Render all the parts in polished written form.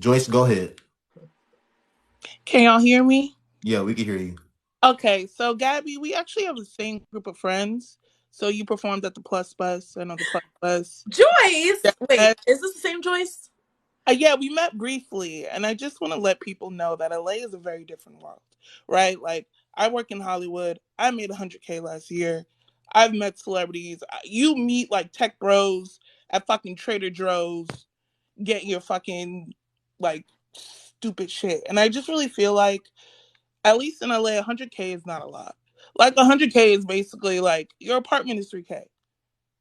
Joyce, go ahead. Can y'all hear me? Yeah, we can hear you. Okay, so Gabby, we actually have the same group of friends. So you performed at the Plus Bus and on the Plus Bus. Joyce! Wait, Yeah, is this the same Joyce? yeah, we met briefly, and I just want to let people know that LA is a very different world, right? Like, I work in Hollywood. I made 100K last year. I've met celebrities. You meet like tech bros at fucking Trader Joe's, getting your fucking like stupid shit, and I just really feel like at least in LA, 100K is not a lot. Like 100K is basically like your apartment is 3K.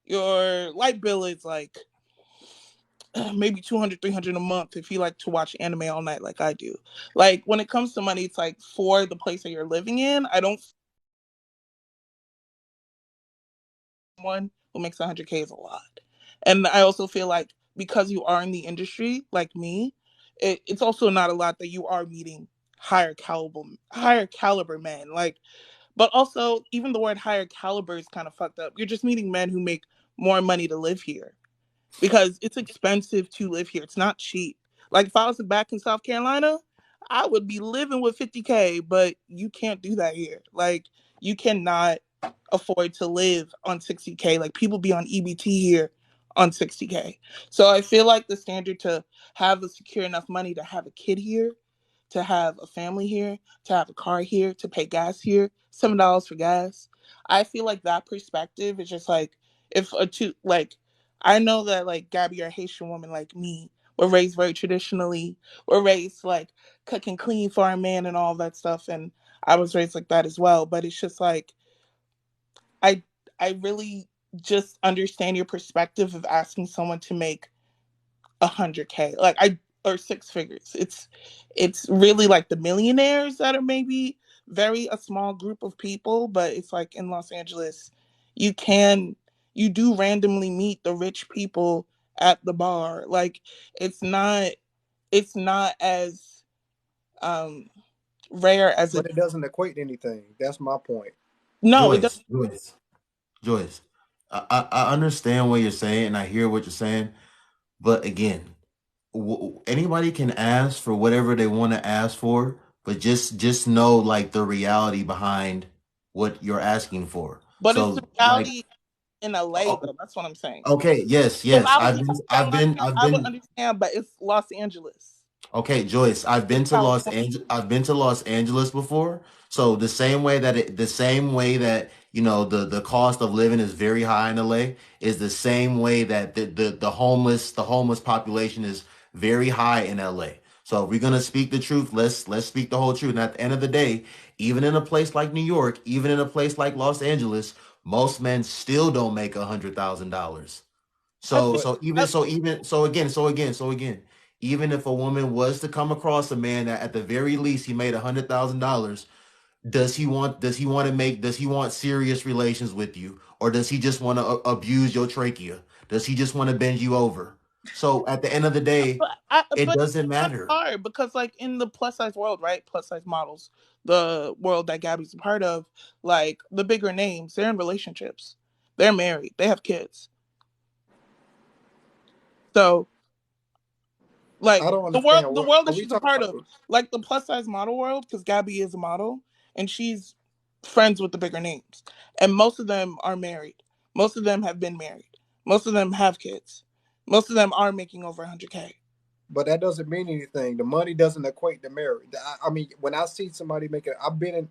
Your light bill is like maybe 200, 300 a month if you like to watch anime all night like I do. Like when it comes to money, it's like for the place that you're living in. I don't one who makes 100K is a lot. And I also feel like because you are in the industry like me, it's also not a lot that you are meeting higher caliber men. Like, but also, even the word higher caliber is kind of fucked up. You're just meeting men who make more money to live here because it's expensive to live here. It's not cheap. Like if I was back in South Carolina, I would be living with 50K, but you can't do that here. Like you cannot afford to live on 60K. Like people be on EBT here on 60K. So I feel like the standard to have a secure enough money to have a kid here, to have a family here, to have a car here, to pay gas here, $7 for gas. I feel like that perspective is just like if a two like I know that like Gabby or a Haitian woman like me were raised very traditionally. We're raised like cook and clean for our man and all that stuff. And I was raised like that as well. But it's just like I I really just understand your perspective of asking someone to make 100K. Like I or six figures. It's really like the millionaires that are maybe very a small group of people, but it's like in Los Angeles, you can you do randomly meet the rich people at the bar. Like it's not it's not as um rare as But it it doesn't equate to anything. That's my point. no, it doesn't. Joyce. I understand what you're saying, and I hear what you're saying. But again, anybody can ask for whatever they want to ask for, but just know like the reality behind what you're asking for. But it's the So like, reality in LA o- though. That's what I'm saying. okay, yes, If yes, I was in South Carolina, I've I would been. understand, but it's Los Angeles. Okay, Joyce, I've It's been to Los California. Angeles. I've been to Los Angeles before. So the same way that the cost of living is very high in LA is the same way that the homeless population is very high in LA. So if we're gonna speak the truth, let's speak the whole truth. And at the end of the day, even in a place like New York, even in a place like Los Angeles, most men still don't make $100,000. I So feel so even I, so even so again, even if a woman was to come across a man that at the very least he made $100,000, does he want serious relations with you, or does he just want to abuse your trachea? Does he just want to bend you over? So at the end of the day, it but doesn't that's matter. hard because like in the plus size world, right? Plus size models, the world that Gabby's a part of, like the bigger names, they're in relationships. They're married. They have kids. So like I don't the world understand. the What world are that we she's a talking part of, about? like the plus size model world, because Gabby is a model and she's friends with the bigger names. And most of them are married. Most of them have been married. Most of them have kids. Most of them are making over 100K. But that doesn't mean anything. The money doesn't equate to marriage. I mean, when I see somebody making, I've been in.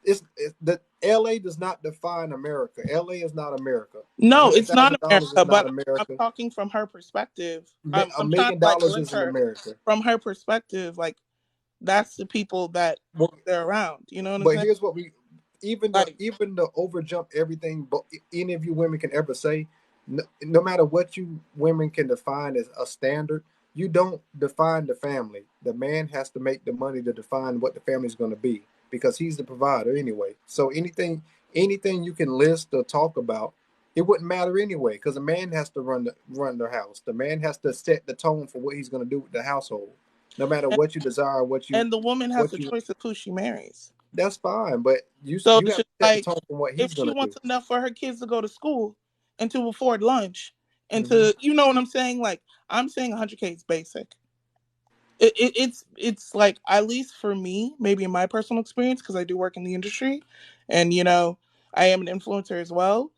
It's the LA does not define America. LA is not America. A No, hundred it's not thousand dollars is America, not but I'm America. talking from her perspective. A I'm trying to million like dollars link isn't her America. from her perspective. Like that's the people that Well, they're around. You know what I'm but saying? here's what we Like, even the over jump everything. But any of you women can ever say, no matter what you women can define as a standard, you don't define the family. The man has to make the money to define what the family is going to be because he's the provider anyway. So anything you can list or talk about, it wouldn't matter anyway because the man has to run the house. The man has to set the tone for what he's going to do with the household. No matter and, what you desire, and the woman has what the you choice of who she marries. that's fine, but So you it's have just to set the like tone from what if he's she gonna do. wants enough for her kids to go to school and to afford lunch and Hmm. to, you know what I'm saying? Like, I'm saying 100K is basic. It's like, at least for me, maybe in my personal experience, because I do work in the industry, and I am an influencer as well.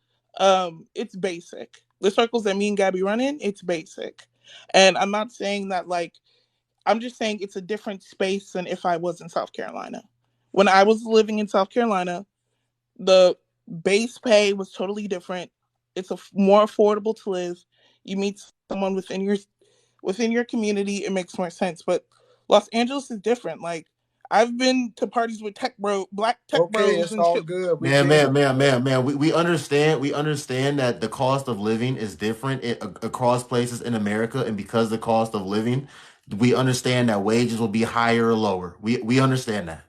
It's basic. The circles that me and Gabby run in, it's basic, and I'm not saying that like, I'm just saying it's a different space than if I was in South Carolina. When I was living in South Carolina, the base pay was totally different. It's more affordable to live. You meet someone within your community, it makes more sense. But Los Angeles is different. Like, I've been to parties with black tech Okay, bros it's and all shit. good. We've Man, been man, man, man, man. We understand that the cost of living is different across places in America, and because the cost of living, we understand that wages will be higher or lower. We understand that.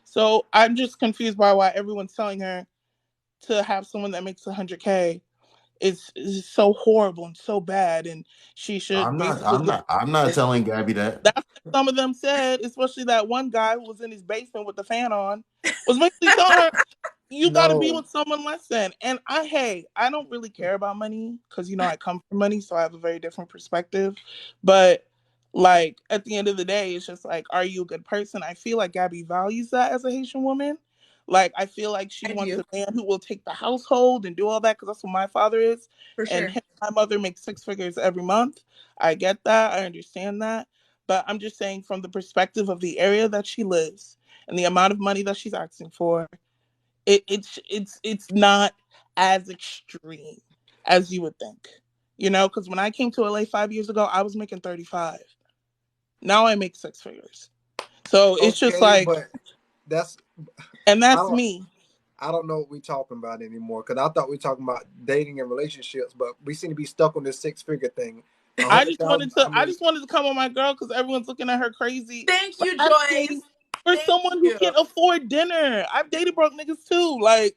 So I'm just confused by why everyone's telling her to have someone that makes 100K is so horrible and so bad, and she should I'm not. basically I'm live. not. I'm not And telling Gabby that. that's what some of them said, especially that one guy who was in his basement with the fan on, was basically telling her, you got to be no. with someone less than. And I don't really care about money because I come from money, so I have a very different perspective. But like, at the end of the day, it's just like, are you a good person? I feel like Gabby values that as a Haitian woman. Like, I feel like she I wants do, a man who will take the household and do all that, because that's what my father is. for And sure. my mother makes 6 figures every month. I get that. I understand that. But I'm just saying, from the perspective of the area that she lives and the amount of money that she's asking for, it's not as extreme as you would think. Because when I came to LA 5 years ago, I was making 35. Now I make 6 figures. So it's just Okay, like, but that's and I that's don't me. I don't know what we're talking about anymore because I thought we were talking about dating and relationships, but we seem to be stuck on this six figure thing. A I hundred just thousand. wanted to I I mean, just wanted to come on my girl because everyone's looking at her crazy Thank for you, asking Joyce. for Thank someone who you. can't afford dinner. I've dated broke niggas too. Like,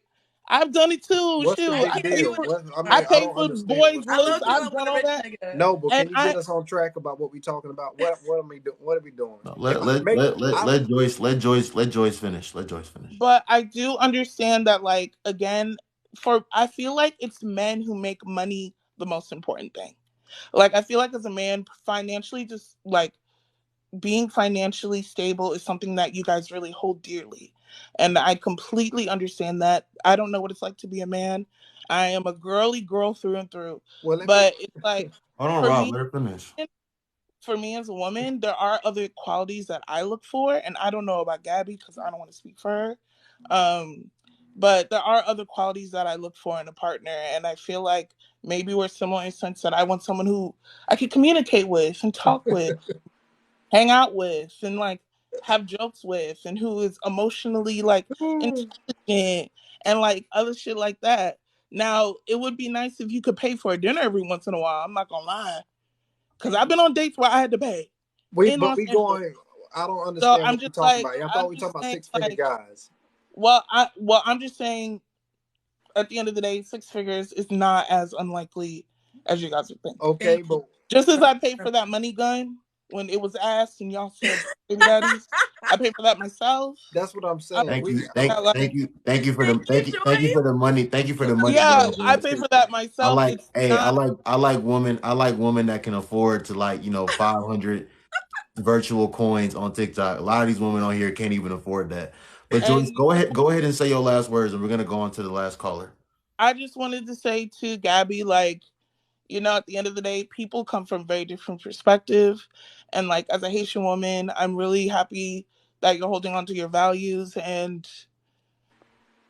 I've done it too. what's the Shoot, I big can't be deal? with What I that. I mean, I pay don't for understand boys' what's I the big love lists. to deal. go I've with done a all rich that, nigga. No, but and can you get I us on track about what we're talking about? What am we doing? What are we doing? No, If let I let make, let let I let Joyce let Joyce finish. Let Joyce finish. but I do understand that, like, again, for I feel like it's men who make money the most important thing. Like, I feel like as a man, financially, just like being financially stable is something that you guys really hold dearly. And I completely understand that. I don't know what it's like to be a man. I am a girly girl through and through. well, let me. But it's like, Hold on, for Rob. me, Let her finish. as a woman, there are other qualities that I look for, and I don't know about Gabby because I don't want to speak for her. Um, but there are other qualities that I look for in a partner, and I feel like maybe we're similar in the sense that I want someone who I can communicate with and talk with, hang out with, and like have jokes with, and who is emotionally like intelligent and like other shit like that. Now, it would be nice if you could pay for a dinner every once in a while. I'm not gonna lie, because I've been on dates where I had to pay in But Los we Angeles. going. I don't So understand I'm what we're just talking like, about. I thought I'm we were just talking about saying, six figure like, guys. I'm just saying, at the end of the day, 6 figures is not as unlikely as you guys would think. Okay, Thank you. but Just as I paid for that money gun when it was asked and y'all said baby daddies, I paid for that myself. that's what I'm I saying. Thank paid you. for that, like, Thank you for the Thank you, thank you for Joyce. the money. Thank you for the money yeah, gun, I Joyce. paid for that I myself. like, It's hey, not, I like women that can afford to, like, 500 virtual coins on TikTok. A lot of these women on here can't even afford that. But Joyce, and go ahead and say your last words, and we're gonna go on to the last caller. I just wanted to say to Gabby, like, at the end of the day, people come from very different perspective. And like, as a Haitian woman, I'm really happy that you're holding on to your values. And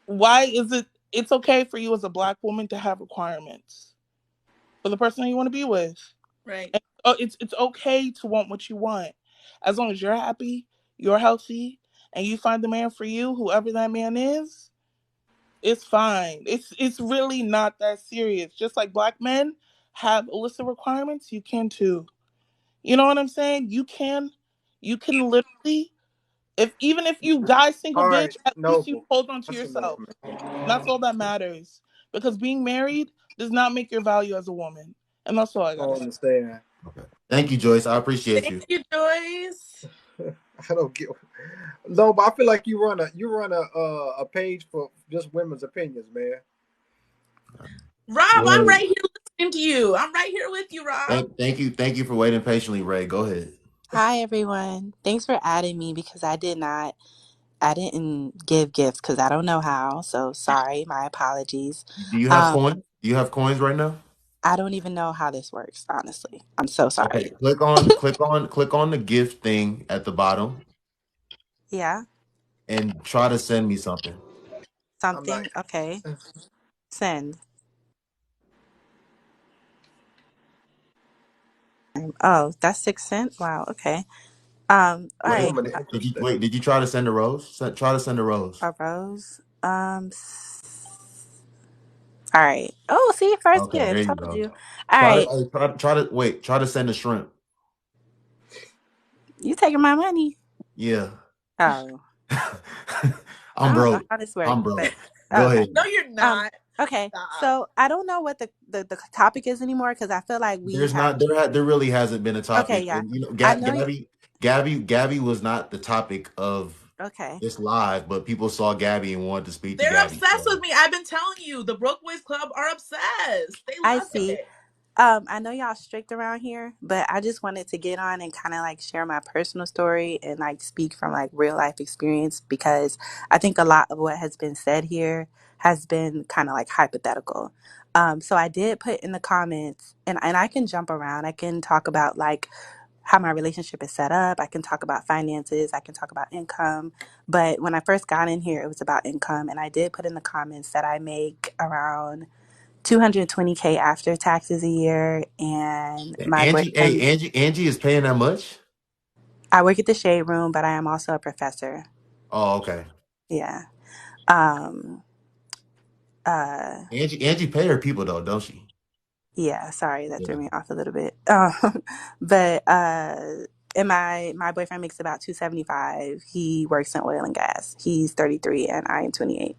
why is it's okay for you as a black woman to have requirements for the person that you want to be with. Right. And it's okay to want what you want. As long as you're happy, you're healthy, and you find the man for you, whoever that man is, it's fine. It's really not that serious. Just like black men have a list of requirements, you can too. You know what I'm saying? You can literally, if even if you die single, all right, bitch, at least you Noble. hold on to That's enough, yourself. man. And that's all that matters. Because being married does not make your value as a woman. And that's all I I gotta don't say. understand. Okay. Thank you, Joyce. I appreciate Thank you. you, Joyce. I don't get. No, but I feel like you run a page for just women's opinions, man. Rob, I'm Well, right here listening to you. I'm right here with you, Rob. thank you for waiting patiently, Ray. Go ahead. Hi everyone. Thanks for adding me because I didn't give gifts because I don't know how. So sorry, my apologies. Do you have Um, coins? Do you have coins right now? I don't even know how this works, honestly. I'm so Okay, sorry. click on the gift thing at the bottom Yeah, and try to send me something. I'm not. something. Okay. Send. Oh, that's 6 cents. Wow, okay. All Give right. them an Did you interest. wait? Did you try to send a rose? Try to send a rose. A rose. All right. Oh, see, first Okay, there gift. you Told go. you. All right. Try to send a shrimp. You taking my money. Yeah. Oh, I I'm don't know broke. how this works, I'm but broke. Go okay. ahead. No, you're Um, not. okay, Stop. so I don't know what the topic is anymore because I feel like we There's have. not there really hasn't been a Okay, topic, yeah, and I know. Gabby was not the topic of Okay, this live, but people saw Gabby and wanted to speak to They're Gabby. obsessed So with me. I've been telling you, the Broke Boys Club are obsessed. They I love see. it. I know y'all strict around here, but I just wanted to get on and kind of like share my personal story and like speak from like real life experience because I think a lot of what has been said here has been kind of like hypothetical. So I did put in the comments, and I can jump around. I can talk about like how my relationship is set up. I can talk about finances. I can talk about income. But when I first got in here, it was about income. And I did put in the comments that I make around 220K after taxes a year. And my Angie, hey, boyfriend, Angie is paying that much? I work at the Shade Room, but I am also a professor. Oh, okay. Yeah. Um, uh, Angie pay her people though, don't she? yeah, sorry, that threw Yeah. me off a little bit. But and my boyfriend makes about 275. He works in oil and gas. He's 33 and I am 28.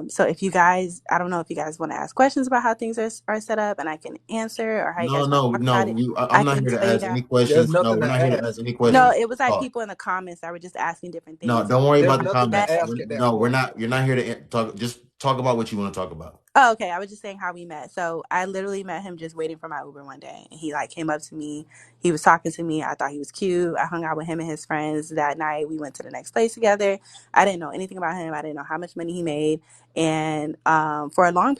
So if you guys, I don't know if you guys want to ask questions about how things are set up and I can answer or how you No, guys want no, to talk no. about it, I'm I not can here to tell you ask that. any There's questions. No, nothing we're to not here to ask. ask any No, questions. it was like Talk. people in the comments that were just asking different No, things. don't worry There's about the nothing Met. to comments. ask at that No, point. you're not here to talk. Just talk about what you want to talk about. Oh, okay. I was just saying how we met. So I literally met him just waiting for my Uber one day. And he like came up to me. He was talking to me. I thought he was cute. I hung out with him and his friends that night. We went to the next place together. I didn't know anything about him. I didn't know how much money he made. And for a long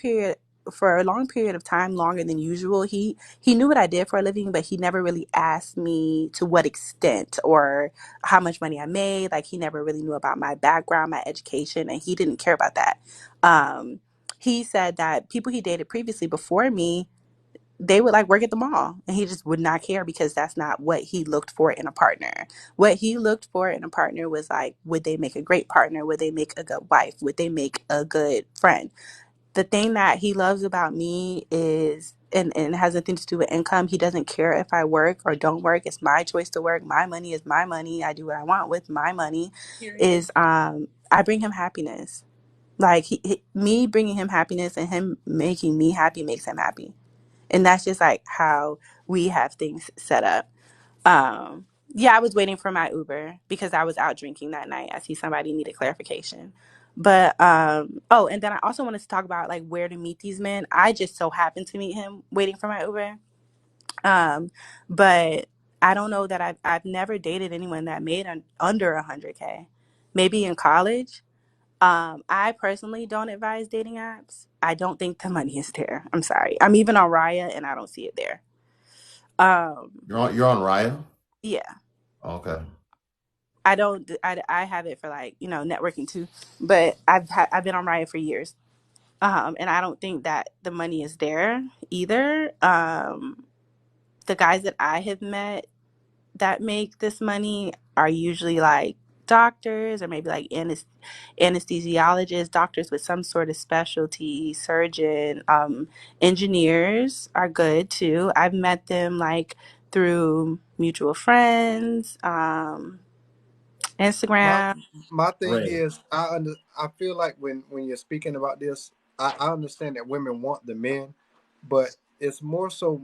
period of time, longer than usual, he knew what I did for a living, but he never really asked me to what extent or how much money I made. Like he never really knew about my background, my education, and he didn't care about that. Um, he said that people he dated previously before me, they would like work at the mall and he just would not care because that's not what he looked for in a partner. What he looked for in a partner was like, would they make a great partner? Would they make a good wife? Would they make a good friend? The thing that he loves about me is, and it has nothing to do with income. He doesn't care if I work or don't work. It's my choice to work. My money is my money. I do what I want with my money. Period. Is I bring him happiness. Like me bringing him happiness and him making me happy makes him happy, and that's just like how we have things set up. Yeah, I was waiting for my Uber because I was out drinking that night. I see somebody needed clarification, but oh, and then I also wanted to talk about like where to meet these men. I just so happened to meet him waiting for my Uber, um, but I don't know that I've never dated anyone that made under 100K. Maybe in college. I personally don't advise dating apps. I don't think the money is there. I'm sorry. I'm even on Raya and I don't see it there. Um, You're on Raya. yeah, Okay. I don't. I have it for like networking too, but I've been on Raya for years. And I don't think that the money is there either. The guys that I have met that make this money are usually like doctors or maybe like anesthesiologists, doctors with some sort of specialty, surgeon, engineers are good too. I've met them like through mutual friends, My Instagram. my thing Ray. is, I feel like when you're speaking about this, I understand that women want the men, but it's more so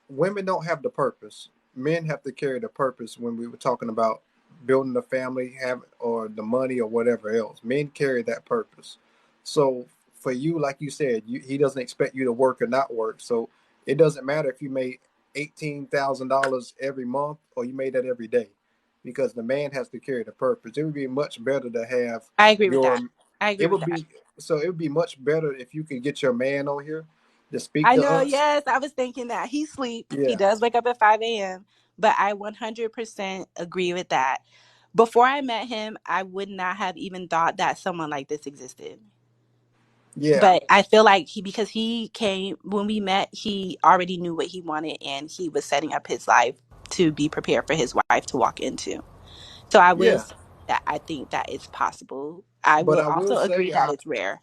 women don't have the purpose. Men have to carry the purpose when we were talking about building a family, have or the money or whatever else. Men carry that purpose. So for you, like you said, he doesn't expect you to work or not work. So it doesn't matter if you made $18,000 every month, or you made that every day, because the man has to carry the purpose. It would be much better to have I agree with your. that. I agree It with would that. be so. It would be much better if you can get your man on here to speak I to know, us. yes, I was thinking that. He sleep. He Yeah, does wake up at 5 a.m., but I 100% agree with that. Before I met him, I would not have even thought that someone like this existed. yeah, But I feel like because he came when we met, he already knew what he wanted and he was setting up his life to be prepared for his wife to walk into. So I will yeah. say that I think that it's possible. I But will I will also agree say, that it's rare.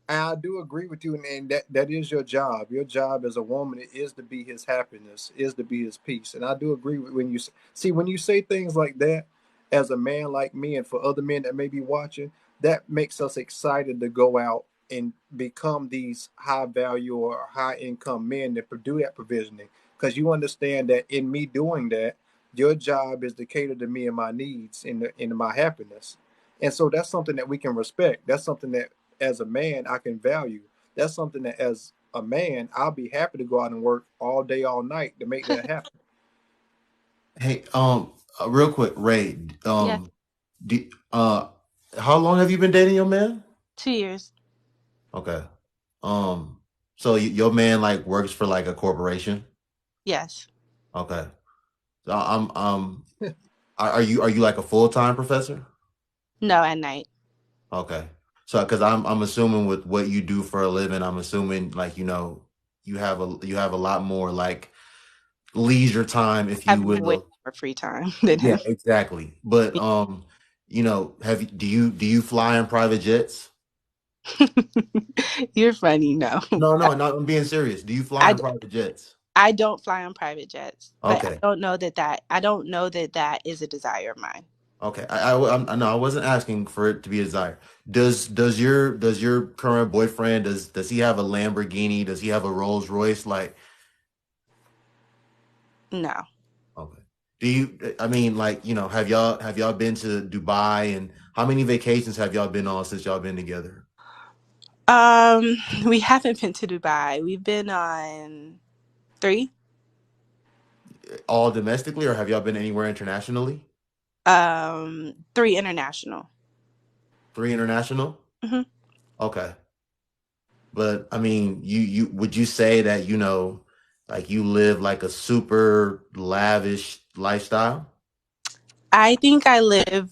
I do agree with you, and that is your job. Your job as a woman is to be his happiness, is to be his peace. And I do agree with when you see when you say things like that, as a man like me, and for other men that may be watching, that makes us excited to go out and become these high value or high income men that do that provisioning. Because you understand that in me doing that, your job is to cater to me and my needs and my happiness. And so that's something that we can respect. That's something that as a man I can value. That's something that as a man I'll be happy to go out and work all day, all night to make that happen. Hey, real quick, Ray, Yeah, do, how long have you been dating your man? 2 years. Okay. Um, so your man like works for like a corporation? Yes. Okay. So are you like a full-time professor? No, at night. Okay. So because I'm assuming with what you do for a living, I'm assuming like you have a lot more like leisure time, if I you have way will. more free time than Yeah, him. exactly. But have you do you fly in private jets? You're funny. No, No, no, no, I'm being serious. Do you fly I, in private jets? I don't fly on private jets, but Okay. I don't know that that is a desire of mine. Okay. I know I wasn't asking for it to be a desire. Does your current boyfriend does he have a Lamborghini? Does he have a Rolls Royce? Like, No. okay. Do you I mean like, have y'all been to Dubai, and how many vacations have y'all been on since y'all been together? Um, we haven't been to Dubai. We've been on three. All domestically, or have y'all been anywhere internationally? Three international. Three international? Hmm. Okay. But I mean, you would you say that, like you live like a super lavish lifestyle? I think I live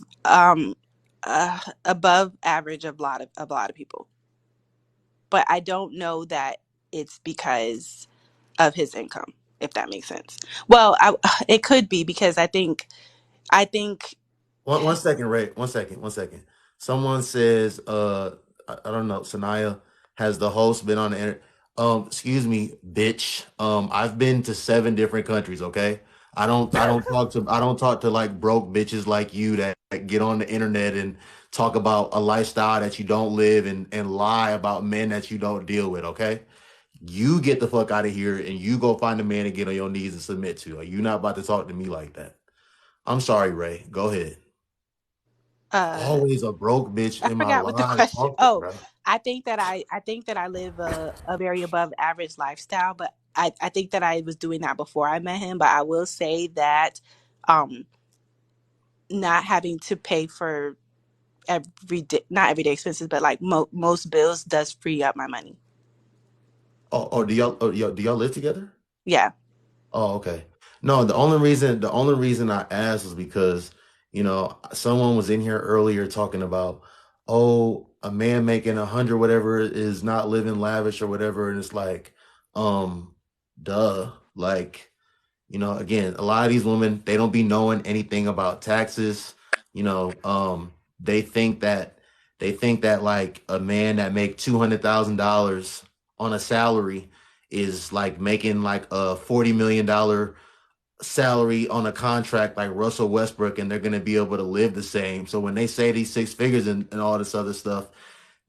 above average of a lot of people, but I don't know that it's because of his income, if that makes sense. Well, it could be because I think One second, Ray. One second. One second. Someone says, I don't know, Sanaya, has the host been on the internet? Excuse me, bitch. I've been to 7 different countries. Okay, I don't talk to like broke bitches like you that get on the internet and talk about a lifestyle that you don't live, and lie about men that you don't deal with. Okay, you get the fuck out of here and you go find a man and get on your knees and submit to. Are you not about to talk to me like that? I'm sorry, Ray. Go ahead. uh Always a broke bitch I in my forgot what the life. question. Talk to, Oh, bro. I think that I live a very above average lifestyle, but I think that I was doing that before I met him. But I will say that um not having to pay for not everyday expenses, but like most bills does free up my money. Do y'all live together? Yeah. Oh, okay. No, the only reason I asked was because, someone was in here earlier talking about, oh, a man making 100 whatever is not living lavish or whatever, and it's like, um, duh. Like, again, a lot of these women, they don't be knowing anything about taxes. They think that like a man that make $200,000 on a salary is like making like a $40 million salary on a contract like Russell Westbrook, and they're gonna be able to live the same. So when they say these six figures and all this other stuff,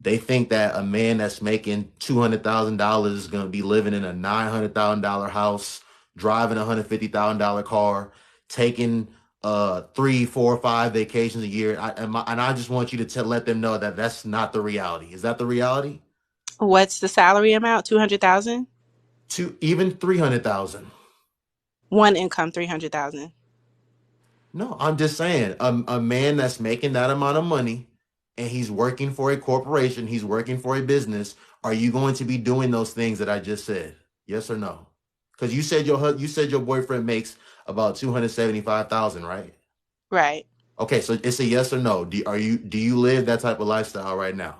they think that a man that's making $200,000 is going to be living in a $900,000 house, driving $150,000 car, taking 3, 4, 5 vacations a year. And I just want you to let them know that that's not the reality. Is that the reality? What's the salary amount? 200,000. To even 300,000. One income, 300,000. No, I'm just saying, a man that's making that amount of money and he's working for a corporation, he's working for a business. Are you going to be doing those things that I just said? Yes or no? Because you said your boyfriend makes about 275,000, right? Right. Okay, so it's a yes or no. Do you live that type of lifestyle right now?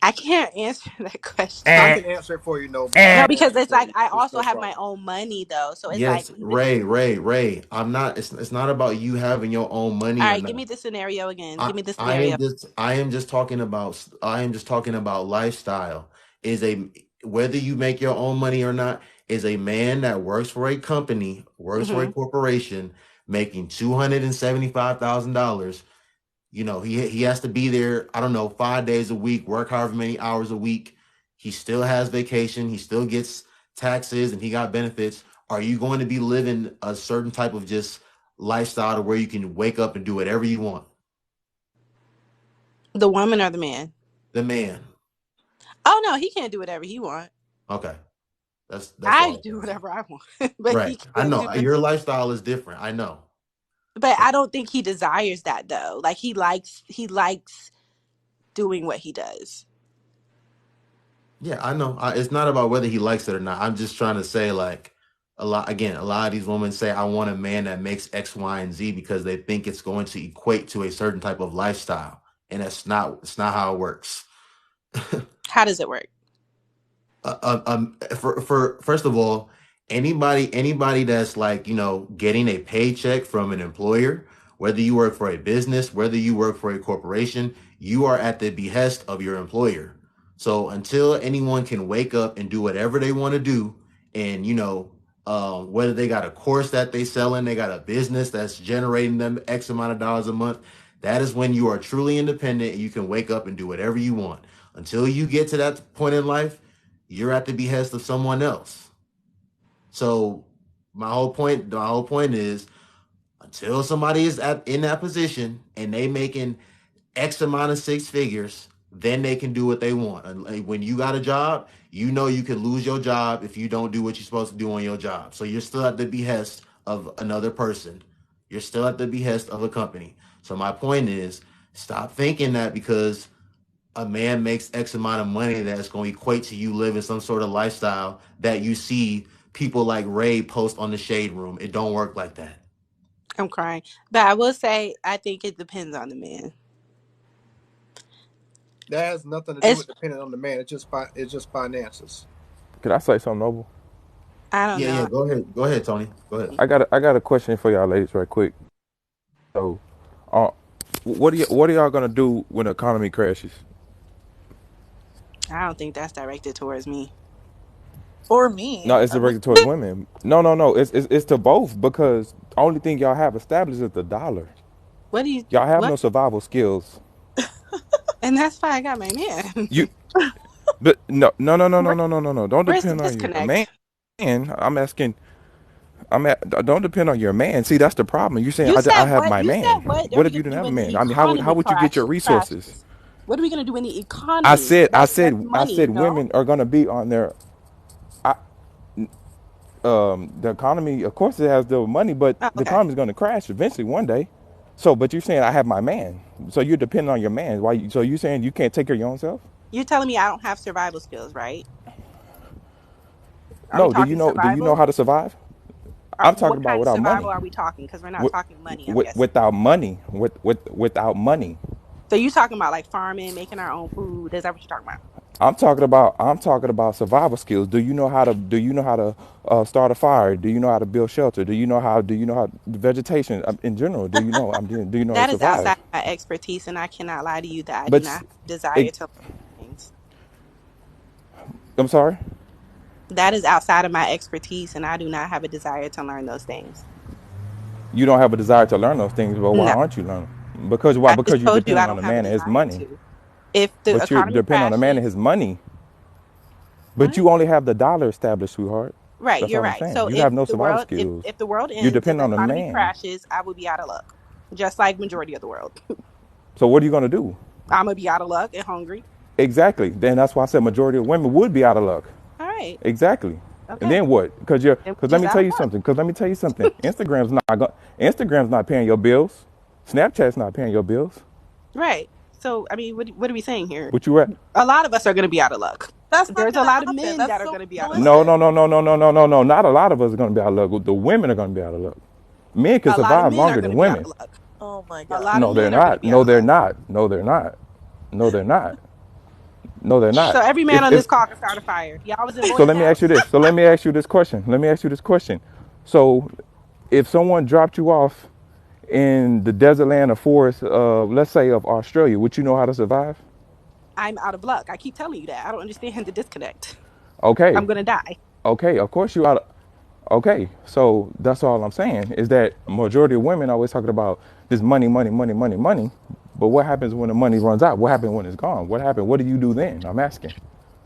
I can't answer that I question. can answer it for you. No, I No, can because answer it it's for like you. I It's also no have my problem. own money though. So it's like Yes, even Ray. I'm not. It's not about you having your own all money or right, give not. me the scenario again. I Give me the I scenario. I am just talking about lifestyle. Is a Whether you make your own money or not, is a man that works for a company, works for a Hmm. corporation, making $275,000. He has to be there, I don't know, 5 days a week, work however many hours a week. He still has vacation, he still gets taxes, and he got benefits. Are you going to be living a certain type of just lifestyle to where you can wake up and do whatever you want? The woman or the man? The man. Oh no, he can't do whatever he want. Okay. That's I all I do was asking. whatever I want, but Right. he I can't do know it. your lifestyle is different. I know. But I don't think he desires that though. Like he likes doing what he does. Yeah, I know. It's not about whether he likes it or not. I'm just trying to say, like, a lot of these women say, I want a man that makes X, Y, and Z because they think it's going to equate to a certain type of lifestyle. And it's not how it works. How does it work? For first of all, anybody that's, like, getting a paycheck from an employer, whether you work for a business, whether you work for a corporation, you are at the behest of your employer. So until anyone can wake up and do whatever they want to do, and whether they got a course that they selling, they got a business that's generating them X amount of dollars a month, that is when you are truly independent and you can wake up and do whatever you want. Until you get to that point in life, you're at the behest of someone else. So my whole point is, until somebody is in that position and they making X amount of six figures, then they can do what they want. And, like, when you got a job, you can lose your job if you don't do what you're supposed to do on your job. So you're still at the behest of another person. You're still at the behest of a company. So my point is, stop thinking that because a man makes X amount of money that's going to equate to you living some sort of lifestyle that you see people like Ray post on the Shade Room. It don't work like that. I'm crying. But I will say I think it depends on the man. That has nothing to do with It's depending on the man. It's just finances. Could I say something, Noble? I don't Yeah, know. yeah. Go ahead. Go ahead, Tony. Go ahead. I got a question for y'all ladies right quick. So, uh, what are y'all gonna do when the economy crashes? I don't think that's directed towards me. For me, No, it's directed towards women. No. It's to both because the only thing y'all have established is the dollar. What do you Y'all have what? no survival skills. And that's why I got my man. You, but Where, no. Don't where's the depend on your man. disconnect? I'm asking. Don't depend on your man. See, that's the problem. You saying You I said have what? my You said man. what are What we if you gonna didn't do have a when the man? I mean, how economy would you get your resources? crashes? What are we gonna do in the I economy? said I That's said I money, said no? women are gonna be on their the economy. Of course, it has the money, but Oh, the okay. economy is gonna crash eventually one day. So, but you're saying I have my man. So you're depending on your man. Why? So you saying you can't take care of your own self? You're telling me I don't have survival skills, right? Are we No. Do you talking know? Do you know survival? how to survive? Or I'm talking what about kind of without survival money. are we talking? Because we're not With, talking money, I'm guessing. without money. Without money. So you talking about like farming, making our own food? Is that what you're talking about? I'm talking about survival skills. Do you know how to start a fire? Do you know how to build shelter? Do you know how vegetation in general? Do you know how to That is outside survive? my expertise, and I cannot lie to you that I do But not have a desire it, to learn things. I'm sorry. That is outside of my expertise, and I do not have a desire to learn those things. You don't have a desire to learn those things, but why No, aren't you learning? Because why? I just Because you're told you I dependent on don't a have a man and his desire money. to. If the But you're economy dependent on a man and crashes, his money. But what? you only have the dollar established, sweetheart. Right, That's you're all I'm right. saying. So You if have no the survival world, if skills. if the world You're ends, if dependent the on a economy man. crashes, I will be out of luck, just like majority of the world. So what are you gonna do? I'm gonna be out of luck and hungry. Exactly. Then that's why I said majority of women would be out of luck. All right. Right. Exactly. And Okay. then what? Then we Because let just me out tell of you luck. something. Because let me tell you something. Instagram's not paying your bills. Snapchat's not paying your bills. Right. So, I mean, what are we saying here? What you at? A lot of us are going to be out of luck. That's not There's a gonna lot of happen. men That's that are so going to be out of No, luck. no, unrealistic. no, no, no, no, no, no, no. Not a lot of us are going to be out of luck. The women are going to be out of luck. Men can A lot of survive men are longer going than to be out women. of luck. Oh my A lot god. of No, they're men are going to not. be out No, of they're luck. not. No, they're not. No, they're not. No, they're So not. every man on If this call can start a fire. Y'all was in so, boy let me ask you scouts. this. So let me ask you this question. Let me ask you this question. So, if someone dropped you off in the desert land or forest, let's say of Australia, would you know how to survive? I'm out of luck. I keep telling you that. I don't understand the disconnect. I'm Okay, going to die. okay, of course you out. Okay, so that's all I'm saying is that majority of women always talking about this money, money, money, money, money. But what happens when the money runs out? What happens when it's gone? What happens? What do you do then? I'm asking.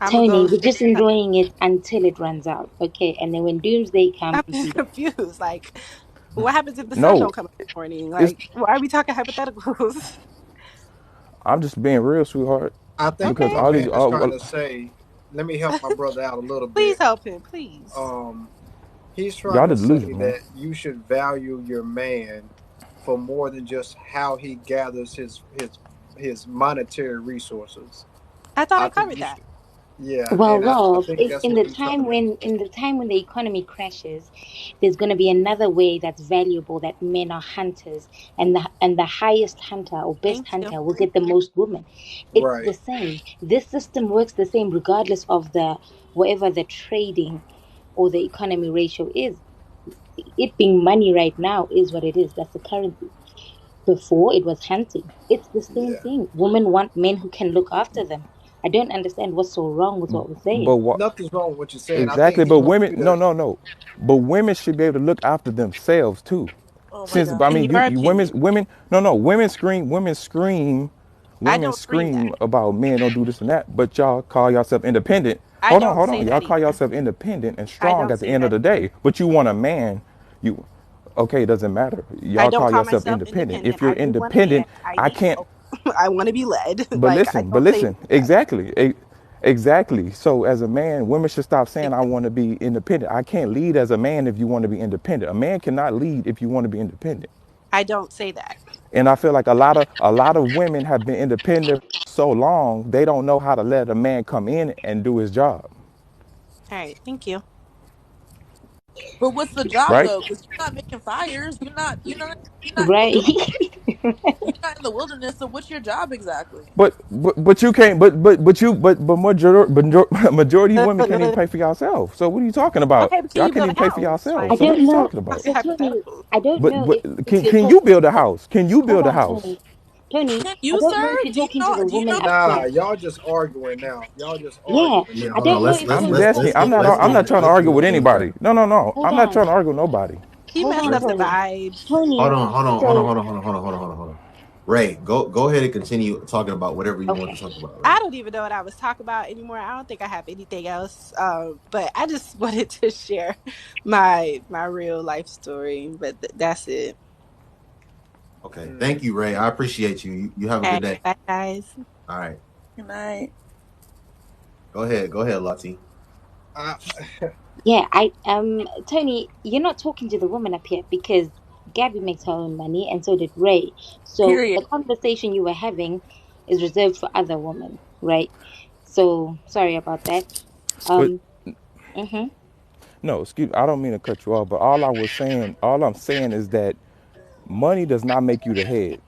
I'm going to Tony, go we're stay. just enjoying it until it runs out. Okay. And then when doomsday I'm comes, just we don't. confused. Like, what happens if the sun No, don't come up in the morning? it's. Like, why are we talking hypotheticals? I'm just being real, sweetheart, I think because what Okay. my all these. man is trying Well, to say, let me help my brother out a little Please bit. help him, please. Um, he's trying y'all to the say delusional, man. that you should value your man for more than just how he gathers his monetary resources. I thought I I think covered you that. should, yeah, Well, and I Rob, think it's that's what he's trying to. in the time when the economy crashes, there's going to be another way that's valuable that men are hunters, and the highest hunter or best Thank you. hunter will get the most women. It's Right. the same. This system works the same regardless of the whatever the trading or the economy ratio is. It being money right now is what it is. That's the currency. Before it was hunting. It's the same Yeah. thing. Women want men who can look after them. I don't understand what's so wrong with what we're saying. But what? Nothing's wrong with what you're saying. I think Exactly. he But wants women, you no, to. no, no. But women should be able to look after themselves too. Oh my Since god. I In mean, your you women's opinion, women, no, no, I women don't scream that. scream about men don't do this and that. But y'all call yourself independent. I Hold on, don't hold say on. Y'all that call either. yourself independent and I strong don't at the say end of that the either. day. But you want a man. You okay? It doesn't matter. I Y'all don't call call yourself myself independent. independent. If you're I do want a man. independent, I I need can't. help. I want to be led. But Like, I listen, but don't say listen, that. exactly, exactly. So as a man, women should stop saying I want to be independent. I can't lead as a man if you want to be independent. A man cannot lead if you want to be independent. I don't say that. And I feel like a lot of women have been independent for so long they don't know how to let a man come in and do his job, All right. Thank you. But what's the job right? though? Because you're not making fires. You're not Right? doing you're not in the wilderness, so what's your job exactly? But you can't but majority of women can't even pay for yourself. So what are you talking about? Okay, but can Y'all you can't build even a pay for house? yourself. I Like, So what are don't you know. talking about? that's a So Tony, hypothetical. I don't know if you're Can you talking build a to the. house? Can you Hold build a on, house? Tony. Can I you, don't know if sir? you're talking to the Do you woman know up Nah, here. y'all just arguing now. Y'all just Yeah, arguing Yeah, now. I hold on. don't know Let's if let's I'm Tony let's just is asking. let's talking get to the let's I'm get not woman. trying to let's argue get with it one anybody. second. No, no, no. Hold I'm not on, trying to argue with nobody. He hold messed on, up the Listen. Tony. vibes. Hold Tony. on, hold on, hold on, So hold on, hold on, hold on, hold on, hold on, hold on. Ray, go ahead and continue talking about whatever you want okay. to talk about, I Ray. don't even know what I was talking about anymore. I don't think I have anything else. But I just wanted to share my real life story. But that's it. Okay. Mm. Thank you, Ray. I appreciate you. You have a All good right, day. bye guys. All right. Good night. Go ahead. Go ahead, Lottie. I, Yeah, Tony, you're not talking to the woman up here because Gabby makes her own money and so did Ray. So Period. the conversation you were having is reserved for other women, right? So sorry about that. But Um, mm-hmm. no, excuse. I don't mean to cut you off. But all I'm saying is that money does not make you the head,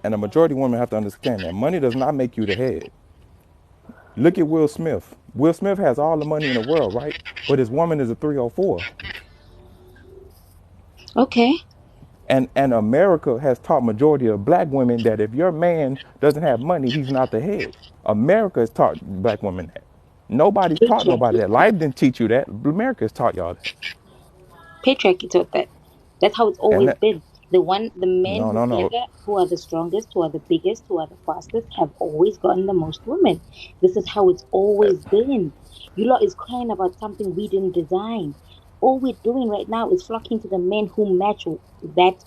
and the majority of women have to understand that money does not make you the head. Look at Will Smith. Will Smith has all the money in the world, right? But his woman is a 304. Okay, And America has taught majority of black women that if your man doesn't have money, he's not the head. America has taught black women that. Nobody's taught nobody patriarchy. that. Life didn't teach you that. America has taught y'all that. Patriarchy taught that. That's how it's And always that, been. The men no, who no, no. gather, who are the strongest, who are the biggest, who are the fastest, have always gotten the most women. This is how it's always been. You lot is crying about something we didn't design. All we're doing right now is flocking to the men who match that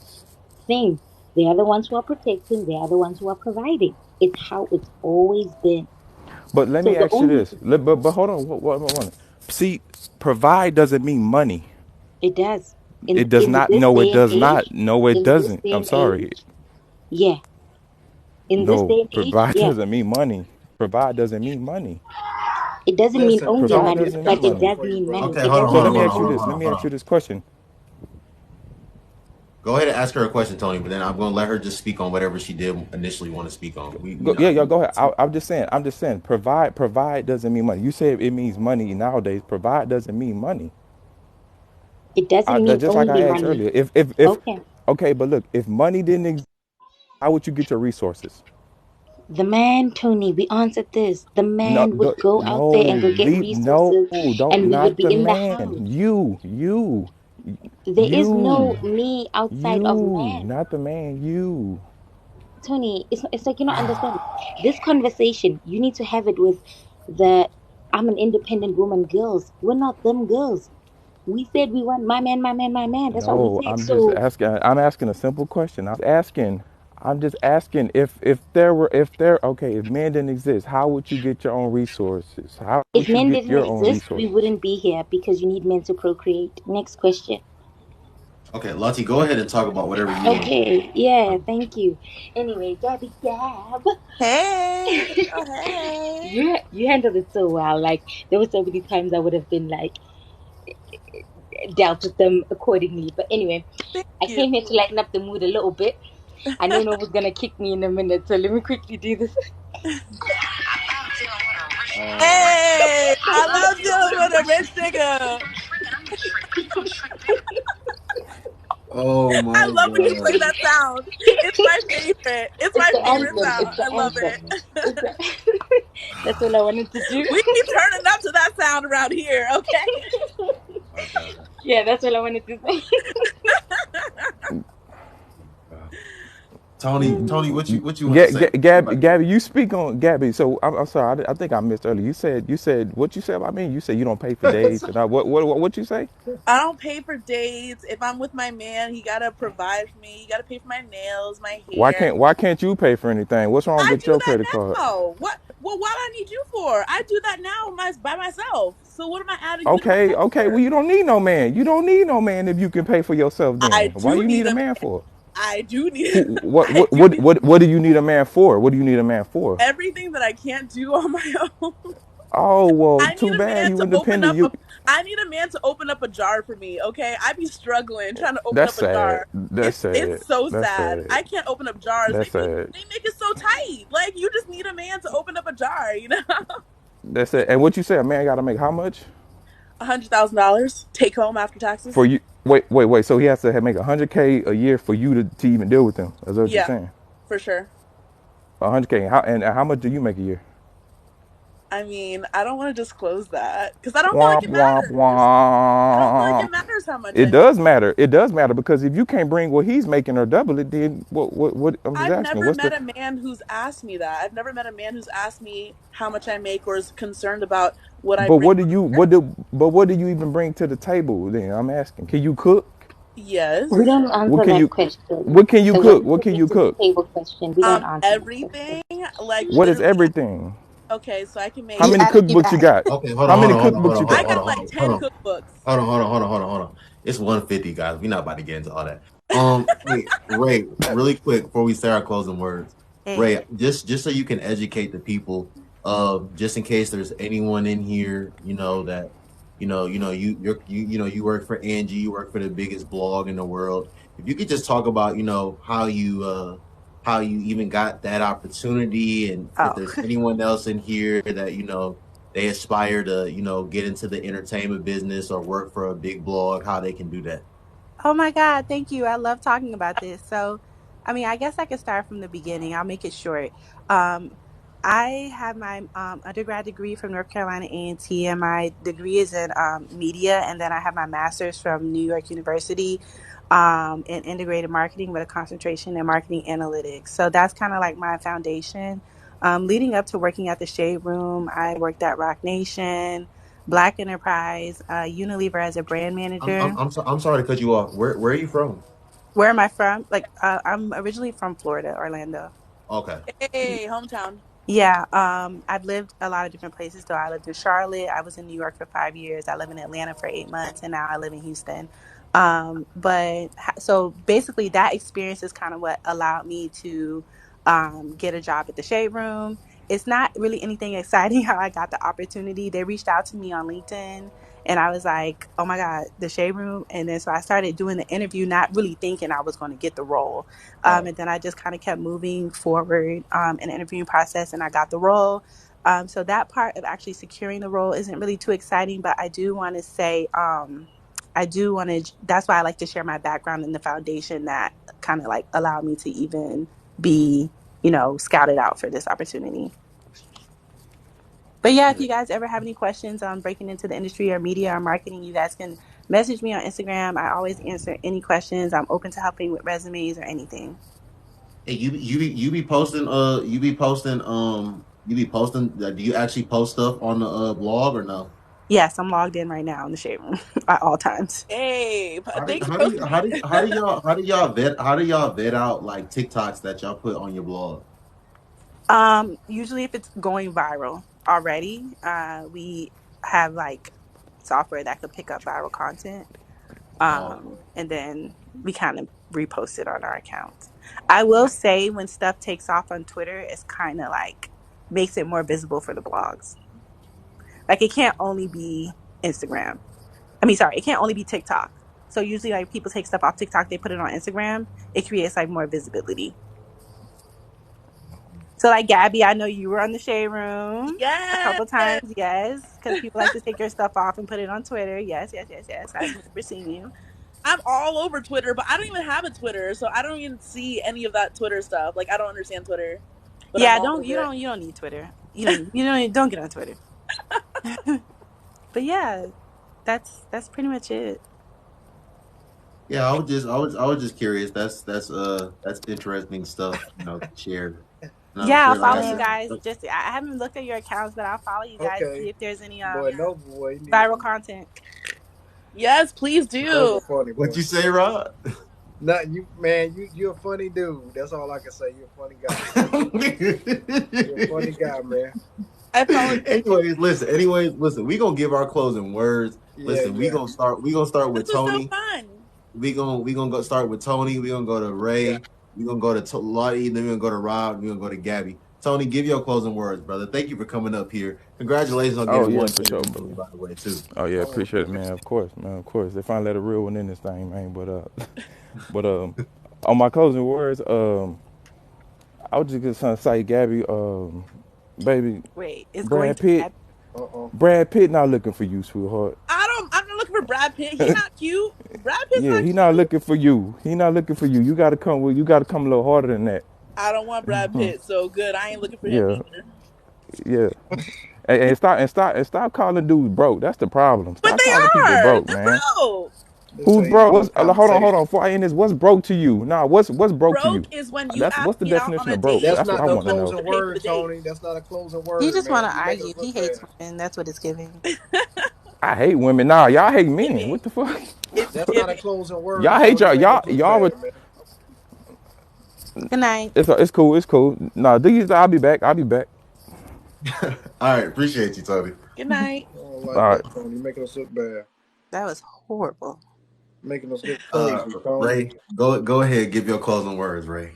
thing. They are the ones who are protecting. They are the ones who are providing. It's how it's always been. But let So me the ask you only this. But hold on. One. See, provide doesn't mean money. It does. It does In not. this No, it day and does not. age, No, it in this doesn't. day I'm and sorry. age, yeah. In this No, day and age, provide yeah. doesn't mean money. Provide doesn't mean money. It doesn't mean Listen, only Provide Tony, money, let me doesn't but mean ask it something money. does for you, mean bro. money. Okay, It hold on, does So hold let on, mean me hold ask on, you hold money. on, this. hold Let on, me hold ask you on. this question. Go ahead and ask her a question, Tony. But then I'm gonna let her just speak on whatever she did initially want to speak on. We Go, yeah, not. yeah, go ahead. I'm just saying. I'm just saying. Provide doesn't mean money. You say it means money nowadays. Provide doesn't mean money. It doesn't mean Just like only I asked money. earlier. If Okay. okay, but look, if money didn't exist, how would you get your resources? The man, Tony, we answered this. The No, man would go out there and no, go get no, resources don't and we would not be the in the man. house. There is no You, me outside of man. not the man. You. Tony, it's like you're not understanding. This conversation, you need to have it with the I'm an independent woman girls. We're not them girls. We said we want my man, my man, my man. That's what we No, said. I'm just So asking. I'm asking a simple question. I'm just asking if there okay, if men didn't exist, how would you get your own resources? How if would you men get didn't your own exist, we resources? wouldn't be here because you need men to procreate. Next question. Okay, Lottie, go ahead and talk about whatever you want. Okay, yeah, thank you. Anyway, Gabby Gab, Hey, oh hey. you handled it so well. Like there were so many times I would have been like dealt with them accordingly. But anyway, Thank I you. came here to lighten up the mood a little bit. I know no one's gonna kick me in a minute, so let me quickly do this. Hey, I love dealing with a rich nigga. Oh I my love when you play god. that sound. It's my favorite. It's It's my the favorite anthem. sound. It's I the love anthem. it. It's the... That's all I wanted to do. We keep turning up to that sound around here, okay? My god. Yeah, that's all I wanted to say. Tony, what you want to say? Gabby, Gabby, you speak on Gabby. So I'm sorry. I think I missed earlier. You said what you said about me. You said you don't pay for dates, and what you say? I don't pay for dates. If I'm with my man, he gotta provide for me. He gotta pay for my nails, my hair. Why can't you pay for anything? What's wrong I with do your that credit card? now. What? Well, what do I need you for? I do that now by myself. So what am I adding you to my Okay, life okay. Well, for? you don't need no man. You don't need no man if you can pay for yourself. I Then why do you need need a a man for? I do need Who, I do need what do you need a man for? What do you need a man for? everything that I can't do on my own. Oh well, I need too a bad man you to open independent. up a I need a man to open up a jar for me, okay? I be struggling trying to open That's up a sad. jar. That's It's sad. so That's sad. sad. I can't open up jars. That's sad. They make it so tight. Like you just need a man to open up a jar, you know? That's it. And what you say, a man got to make how much $100,000 take home after taxes. for you? Wait. So he has to make 100K a year for you to even deal with them. That's what you're Yeah, saying. for sure. 100K. And how much do you make a year? I mean, I don't want to disclose that because I don't feel like Womp it womp matters. I don't feel like womp. it matters how much It I make. does matter. It does matter because if you can't bring what he's making or double it, then what? I'm just I've asking. never What's met the? a man who's asked me that. I've never met a man who's asked me how much I make or is concerned about what I But bring what do home you? to the table. What do you even bring to the table? Then I'm asking. Can you cook? We Yes. don't What answer can that you? question. What can you The what cook? do What you can bring you to the cook? table question. We don't answer that question. Everything, like What is literally. everything? Okay, so I can How make. You many added me cookbooks you back. got? Okay, How many cookbooks you I got? got like 10 cookbooks. Hold on. It's 150, guys. We're not about to get into all that. Hey, Ray, really quick before we say our closing words. Hey. Ray, just so you can educate the people, just in case there's anyone in here, that you work for Angie, you work for the biggest blog in the world. If you could just talk about, how you even got that opportunity, and if Oh. there's anyone else in here that they aspire to, get into the entertainment business or work for a big blog, how they can do that. Oh my God, thank you. I love talking about this. So, I mean, I guess I could start from the beginning. I'll make it short. Um, I have my undergrad degree from North Carolina A&T, and my degree is in media, and then I have my master's from New York University in integrated marketing with a concentration in marketing analytics. So that's kind of like my foundation. Leading up to working at the Shade Room, I worked at Rock Nation, Black Enterprise, Unilever as a brand manager. I'm sorry to cut you off. Where are you from? Where am I from? Like, I'm originally from Florida, Orlando. Okay. Hey, hometown. Yeah, I've lived a lot of different places. So I lived in Charlotte. I was in New York for 5 years. I live in Atlanta for 8 months, and now I live in Houston. So basically, that experience is kind of what allowed me to get a job at the Shade Room. It's not really anything exciting how I got the opportunity. They reached out to me on LinkedIn, and I was like, "Oh my God, the Shade Room!" And then so I started doing the interview, not really thinking I was going to get the role. Right. And then I just kind of kept moving forward in the interviewing process, and I got the role. So that part of actually securing the role isn't really too exciting, but I do want to say, that's why I like to share my background in the foundation that kind of like allowed me to even be, scouted out for this opportunity. But yeah, if you guys ever have any questions on breaking into the industry or media or marketing, you guys can message me on Instagram. I always answer any questions. I'm open to helping with resumes or anything. Hey, you be posting. Do you actually post stuff on the blog or no? Yes, I'm logged in right now in the shade room at all times. Hey, How do thanks for how do you, posting how do it. how do y'all vet out like TikToks that y'all put on your blog? Usually if it's going viral already, we have like software that could pick up viral content. Oh, And then we kind of repost it on our accounts. I will say when stuff takes off on Twitter, it's kind of like makes it more visible for the blogs. Like it can't only be Instagram. Sorry, it can't only be TikTok. So usually like people take stuff off TikTok, they put it on Instagram. It creates like more visibility. So like Gabby, I know you were on the Shade Room a Yes. couple times, yes, because people like to take your stuff off and put it on Twitter. Yes, yes, yes, yes. I remember seeing you. I'm all over Twitter, but I don't even have a Twitter, so I don't even see any of that Twitter stuff. Like I don't understand Twitter, but I'm Yeah, all don't over it. you don't need Twitter. Don't get on Twitter. But yeah, that's pretty much it. yeah. I was just curious. That's interesting stuff. To share. Yeah, I'll Like I follow you said. guys. Just I haven't looked at your accounts, but I'll follow you guys, see Okay, if there's any boy, no boy, viral content. Yes, please Nova do. funny What boy. you say, Rod? Not you, man. You're a funny dude. That's all I can say. You're a funny guy. You're a funny guy, man. I follow. Anyways, listen. We gonna give our closing words. Yeah, Listen, we yeah, gonna start. We gonna start This with was so Tony. fun. We gonna go start with Tony. We gonna go to yeah. Ray. We gonna go to Lottie. Then we gonna go to Rob. We gonna go to Gabby. Tony, give your closing words, brother. Thank you for coming up here. Congratulations on Oh getting yeah, one for Shade sure, Room brother. Movie, by the way, too. Oh yeah, Oh, appreciate it, man. Of course, man. Of course. They finally let a real one in this thing, man. But on my closing words, I was just gonna say, Gabby, baby, Wait, it's going Brad to Pitt, Gabby. uh-oh. Brad Pitt not looking for you, sweetheart. I'm not looking for Brad Pitt. He not cute. Brad Pitt's Yeah, not he not cute. looking for you. He not looking for you. You gotta come a little harder than that. I don't want Brad Pitt. So good. I ain't looking for him Yeah, either. yeah. And stop calling dudes broke. That's the problem. But Stop calling they people are. broke, They're man. broke. This Who's ain't broke? no Hold on. conversation. Before I end this, what's broke to you? Nah, what's broke to you? Broke is when you That's ask what's the me out on definition a of broke? date That's That's what and I not you no want to want know. to closing pay for the word, date. Tony. That's not a closing He word, just want man. to You making argue. us He look hates bad. women. That's what it's giving. I hate women. Nah, y'all hate men. Giving. What the fuck? It's That's not a giving. closing word, Y'all hate Tony. You y'all. making us Y'all look y'all. bad, man. Good night. It's cool. It's cool. Nah, do you? I'll be back. I'll be back. All right, appreciate you, Tony. Good night. I don't like All right. that, Tony. You making us look bad. That was horrible. Making us look crazy, Tony. Ray, go ahead, give your closing words, Ray.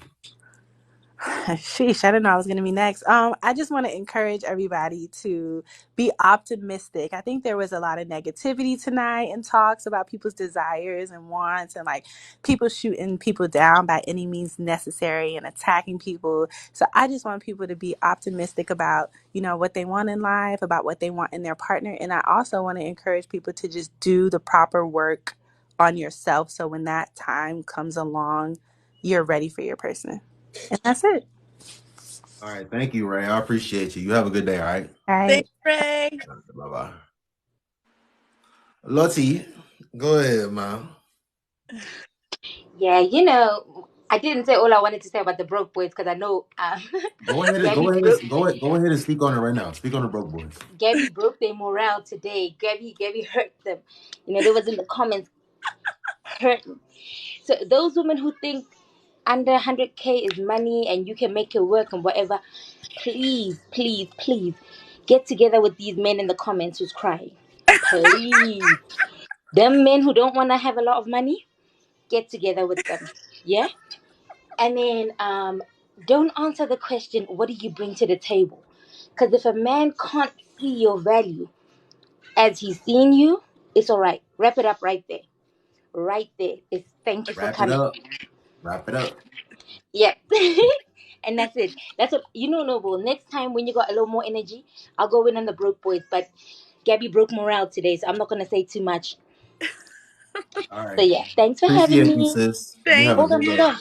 Sheesh, I didn't know I was going to be next. I just want to encourage everybody to be optimistic. I think there was a lot of negativity tonight and talks about people's desires and wants and like people shooting people down by any means necessary and attacking people. So I just want people to be optimistic about, what they want in life, about what they want in their partner. And I also want to encourage people to just do the proper work on yourself. So when that time comes along, you're ready for your person. And that's it. All right, thank you, Ray. I appreciate you. You have a good day. All right. All right. Thanks, Ray. Bye bye. Lottie, go ahead, man. Yeah, I didn't say all I wanted to say about the broke boys because I know Gabby broke Go ahead and speak on it right now. Speak on the broke boys. Gabby broke their morale today. Gabby hurt them. There was in the comments hurt. So those women who think under 100K is money and you can make it work and whatever, please, please, please get together with these men in the comments who's crying. Please. Them men who don't want to have a lot of money, get together with them. Yeah? And then don't answer the question, what do you bring to the table? Because if a man can't see your value as he's seeing you, it's all right. Wrap it up right there. Right there. It's thank you for Wrap it coming. up. Wrap it up. Yeah. And that's it. That's what you know, Noble. Next time when you got a little more energy, I'll go in on the broke boys. But Gabby broke morale today, so I'm not gonna say too much. All So right. yeah, thanks for having Appreciate you, me. sis. You have Thank a Hold on, good hold day. on.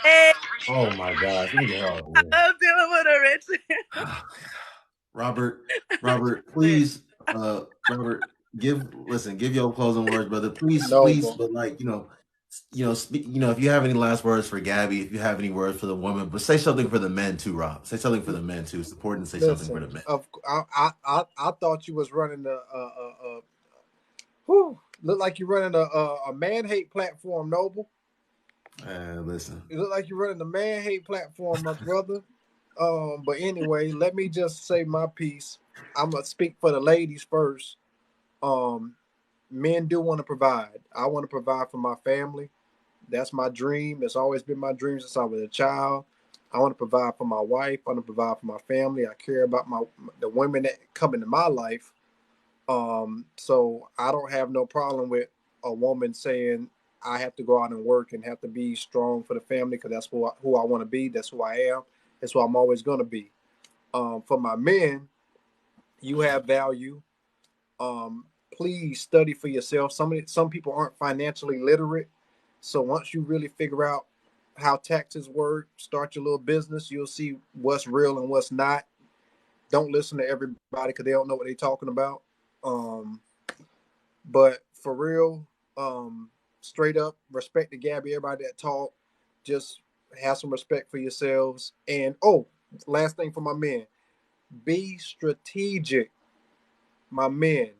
Hey, Oh my gosh. Let me get her out of I here. love dealing with a rich. Robert, Robert, please, Robert, give your closing words, brother. Please, Noble. but like, if you have any last words for Gabby, if you have any words for the woman, but say something for the men too, Rob. Say something for the men too. It's important to say something for Listen, the men. I thought you was running whew, look like you're running a man hate platform, Noble. Listen. You look like you're running a man hate platform, my brother. But anyway, let me just say my piece. I'm gonna speak for the ladies first. Um, Men do want to provide. I want to provide for my family. That's my dream. It's always been my dream since I was a child. I want to provide for my wife. I want to provide for my family. I care about the women that come into my life. So I don't have no problem with a woman saying I have to go out and work and have to be strong for the family because that's who I want to be. That's who I am. That's who I'm always going to be. For my men, you have value. Please study for yourself. Some people aren't financially literate, so once you really figure out how taxes work, start your little business, you'll see what's real and what's not. Don't listen to everybody because they don't know what they're talking about. Um, but for real, straight up, respect to Gabby, everybody that talk. Just have some respect for yourselves. And last thing for my men, be strategic, my men.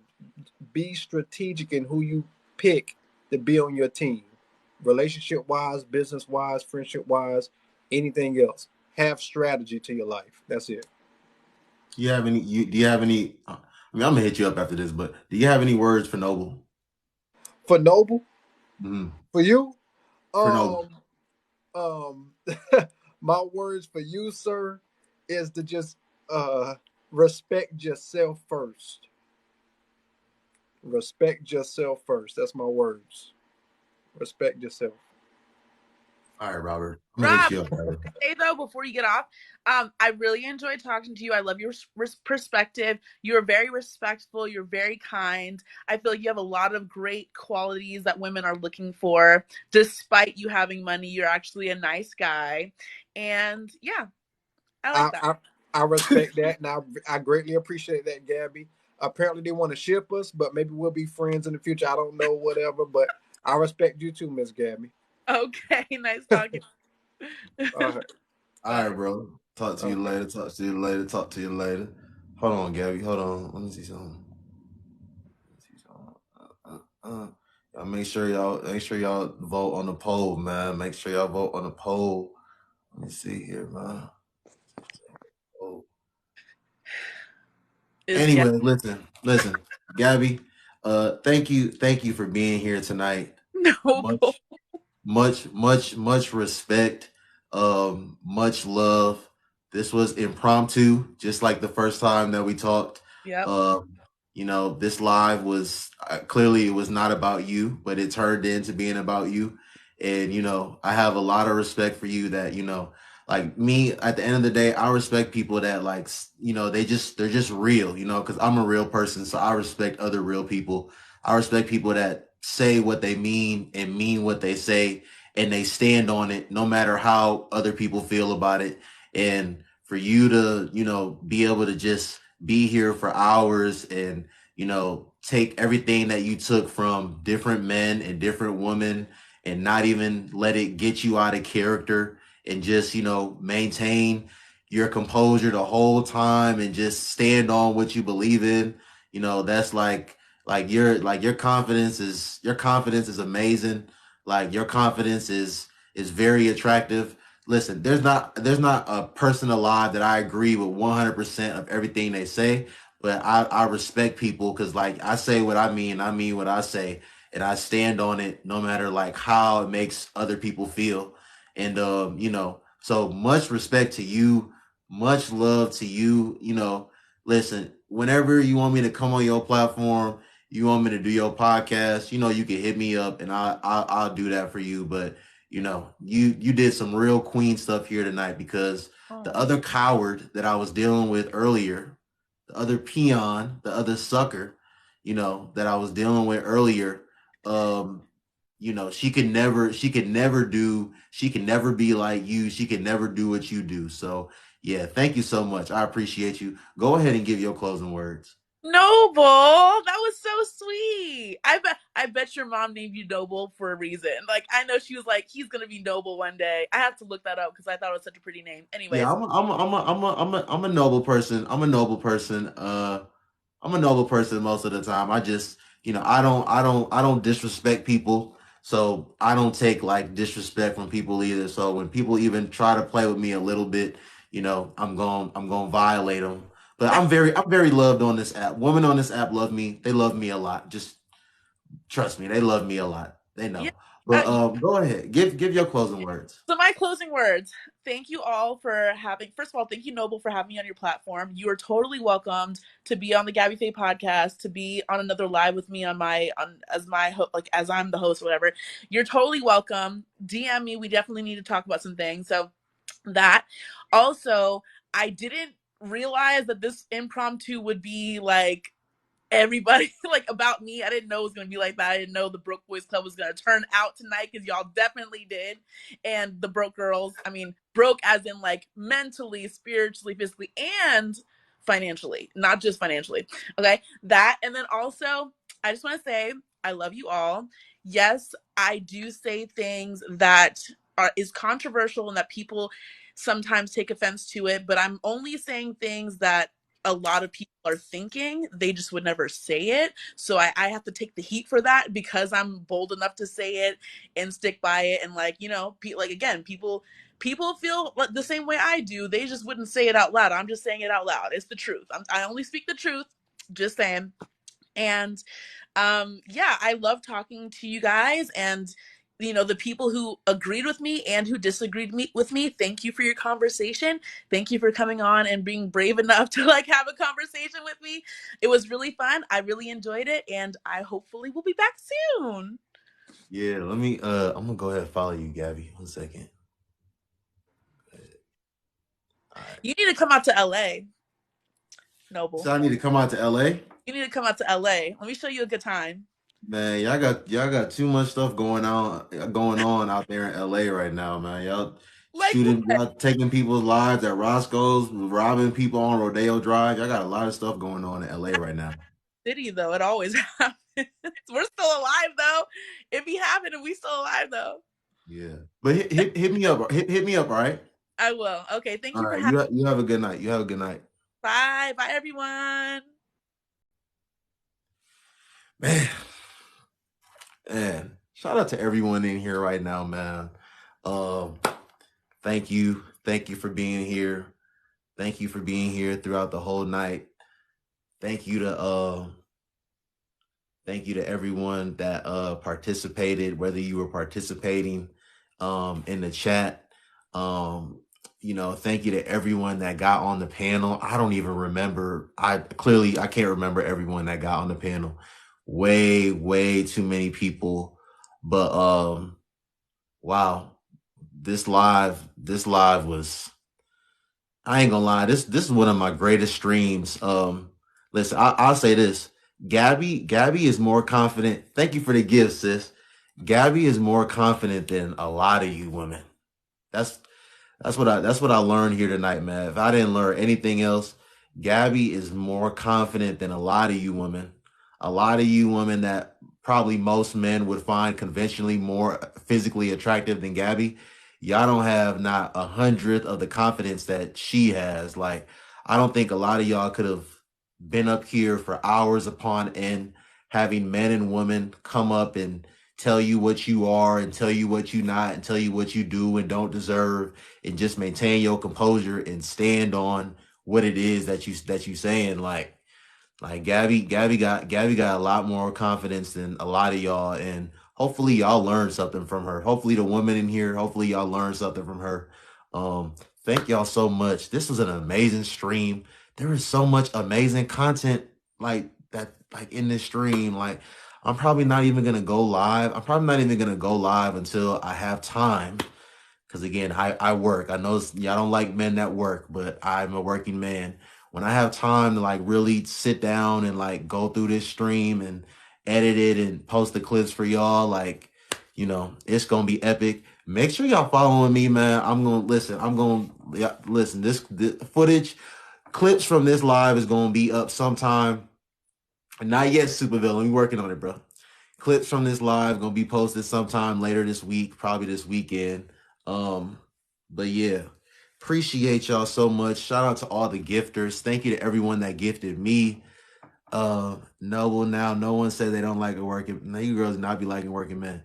Be strategic in who you pick to be on your team, relationship wise, business wise, friendship wise, anything else. Have strategy to your life. That's it. Do you have any I'm gonna hit you up after this, but do you have any words for Noble? For Noble, Mm-hmm. for you, For Noble. um, um, my words for you, sir, is to just respect yourself first. Respect yourself first. That's my words. Respect yourself. All right, Robert. I'm gonna hit Rob, you up, brother. say though before you get off, I really enjoyed talking to you. I love your perspective. You're very respectful. You're very kind. I feel like you have a lot of great qualities that women are looking for. Despite you having money, you're actually a nice guy, and yeah, I I like that. I, I respect that, and I greatly appreciate that, Gabby. Apparently, they want to ship us, but maybe we'll be friends in the future. I don't know, whatever. But I respect you too, Miss Gabby. Okay, nice talking. All right, All right, Bye. bro. Talk to you okay. later. Talk to you later. Talk to you later. Hold on, Gabby. Hold on. Let me see something. Let me see something. Y'all make sure y'all vote on the poll, man. Make sure y'all vote on the poll. Let me see here, man. Oh. Is Anyway, listen, Gabby. Thank you for being here tonight. noble. Much much respect, much love. This was impromptu, just like the first time that we talked. Yep. um this live was clearly, it was not about you, but it turned into being about you. And I have a lot of respect for you, that like me, at the end of the day, I respect people that, like, they're just real, because I'm a real person, so I respect other real people. I respect people that say what they mean and mean what they say, and they stand on it no matter how other people feel about it. And for you to, be able to just be here for hours and, take everything that you took from different men and different women, and not even let it get you out of character, and just, maintain your composure the whole time, and just stand on what you believe in. That's your confidence is amazing. Like, your confidence is very attractive. listen, there's not a person alive that I agree with 100% of everything they say, but I respect people because like I say what I mean what I say, and I stand on it no matter like how it makes other people feel. And so much respect to you, much love to you. Listen, whenever you want me to come on your platform, you want me to do your podcast, you can hit me up and I'll do that for you. But you did some real queen stuff here tonight because the Oh. other coward that I was dealing with earlier, the other peon, the other sucker, that I was dealing with earlier, um, she could never be like you. She could never do what you do. So yeah, thank you so much. I appreciate you. Go ahead and give your closing words. Noble, that was so sweet. I bet your mom named you Noble for a reason. Like I know she was like, he's gonna be Noble one day. I have to look that up because I thought it was such a pretty name. Yeah, Anyways, I'm a noble person. I'm a noble person. I'm a noble person most of the time. I just, I don't disrespect people. So I don't take like disrespect from people either. So when people even try to play with me a little bit, I'm going to violate them. But I'm very loved on this app. Women on this app love me. They love me a lot. Just trust me. They love me a lot. They yeah. know. But go ahead. Give your closing words. So my closing words. Thank you all for having. First of all, thank you Noble for having me on your platform. You are totally welcomed to be on the Gabby Faye podcast, to be on another live with me on my on as my like as I'm the host, or whatever. You're totally welcome. DM me. We definitely need to talk about some things. So that also, I didn't realize that this impromptu would be like everybody like about me. I didn't know it was gonna be like that. I didn't know the Broke Boys Club was gonna turn out tonight because y'all definitely did. And the broke girls, I mean, broke as in like mentally, spiritually, physically, and financially, not just financially. Okay, that. And then also, I just want to say I love you all. Yes, I do say things that is controversial and that people sometimes take offense to it, but I'm only saying things that a lot of people are thinking. They just would never say it. So I have to take the heat for that because I'm bold enough to say it and stick by it. And like, like again, people feel the same way I do. They just wouldn't say it out loud. I'm just saying it out loud. It's the truth. I only speak the truth. Just saying. And yeah, I love talking to you guys, and the people who agreed with me and who disagreed with me, thank you for your conversation. Thank you for coming on and being brave enough to like have a conversation with me. It was really fun. I really enjoyed it, and I hopefully will be back soon. Yeah, I'm gonna go ahead and follow you, Gabby. 1 second. All right. You need to come out to LA, Noble. So I need to come out to LA. You need to come out to LA. Let me show you a good time. Man, y'all got too much stuff going on out there in LA right now, man. Like what Y'all taking people's lives at Roscoe's, robbing people on Rodeo Drive. Y'all got a lot of stuff going on in LA right now. city though? It always happens. We're still alive though. It be happening. We still alive though. Yeah, but hit me up. Hit me up, all right? I will. Okay. Thank All you for right. having. You have a good night. You have a good night, Bye. Bye, everyone. man. Man, shout out to everyone in here right now, man. Um, thank you for being here. Thank you for being here throughout the whole night. Thank you to thank you to everyone that participated, whether you were participating in the chat. Um, thank you to everyone that got on the panel. I don't even remember. I can't remember everyone that got on the panel. Way, way too many people. But wow, this live was, I ain't gonna lie, this is one of my greatest streams. Listen, I'll say this. Gabby is more confident. Thank you for the gift, sis. Gabby is more confident than a lot of you women. That's that's what I learned here tonight, man. If I didn't learn anything else, Gabby is more confident than a lot of you women. A lot of you women that probably most men would find conventionally more physically attractive than Gabby. Y'all don't have not 100th of the confidence that she has. Like, I don't think a lot of y'all could have been up here for hours upon end, having men and women come up and tell you what you are and tell you what you not and tell you what you do and don't deserve, and just maintain your composure and stand on what it is that you saying. Like Gabby got a lot more confidence than a lot of y'all, and hopefully y'all learn something from her. Hopefully the women in here, hopefully y'all learn something from her. Um, Thank y'all so much. This was an amazing stream. There is so much amazing content like that, like in this stream. Like I'm probably not even gonna go live. I'm probably not even gonna go live until I have time. Because again, I work. I know y'all don't like men that work, but I'm a working man. When I have time to like really sit down and like go through this stream and edit it and post the clips for y'all, like, it's gonna be epic. Make sure y'all following me, man. Yeah, listen. This footage, clips from this live is gonna be up sometime. Not yet, Supervillain. We working on it, bro. Clips from this live gonna be posted sometime later this week, probably this weekend. But yeah, appreciate y'all so much. Shout out to all the gifters. Thank you to everyone that gifted me. Noble, now no one said they don't like a working. No, you girls not be liking working men.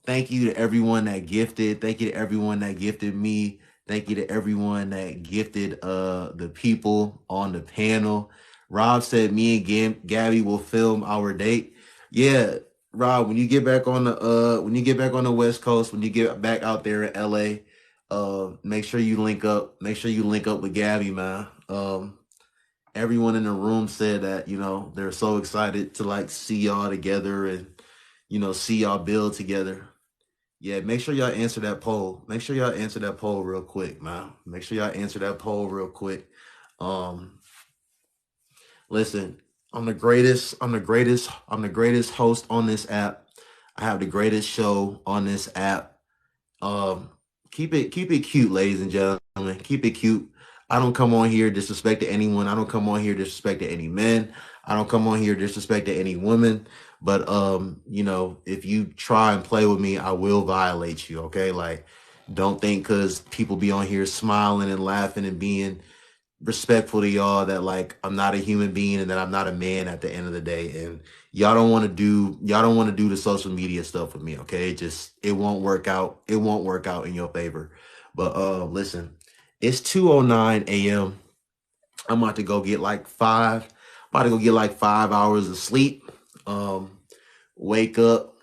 Thank you to everyone that gifted. Thank you to everyone that gifted me. Thank you to everyone that gifted the people on the panel. Rob said me and Gabby will film our date. Yeah, Rob, when you get back on the West Coast, when you get back out there in LA, make sure you link up. Make sure you link up with Gabby, man. Everyone in the room said that, they're so excited to like see y'all together and, see y'all build together. Yeah, make sure y'all answer that poll. Make sure y'all answer that poll real quick, man. Make sure y'all answer that poll real quick. Listen, I'm the greatest host on this app. I have the greatest show on this app. Keep it cute, ladies and gentlemen. Keep it cute. I don't come on here disrespecting anyone. I don't come on here disrespecting any men. I don't come on here disrespecting any women. But if you try and play with me, I will violate you. Okay, like don't think because people be on here smiling and laughing and being respectful to y'all that like I'm not a human being and that I'm not a man at the end of the day. And y'all don't want to do the social media stuff with me, okay? It won't work out. It won't work out in your favor. But listen, it's 2:09 a.m. I'm about to go get like 5 hours of sleep. Wake up,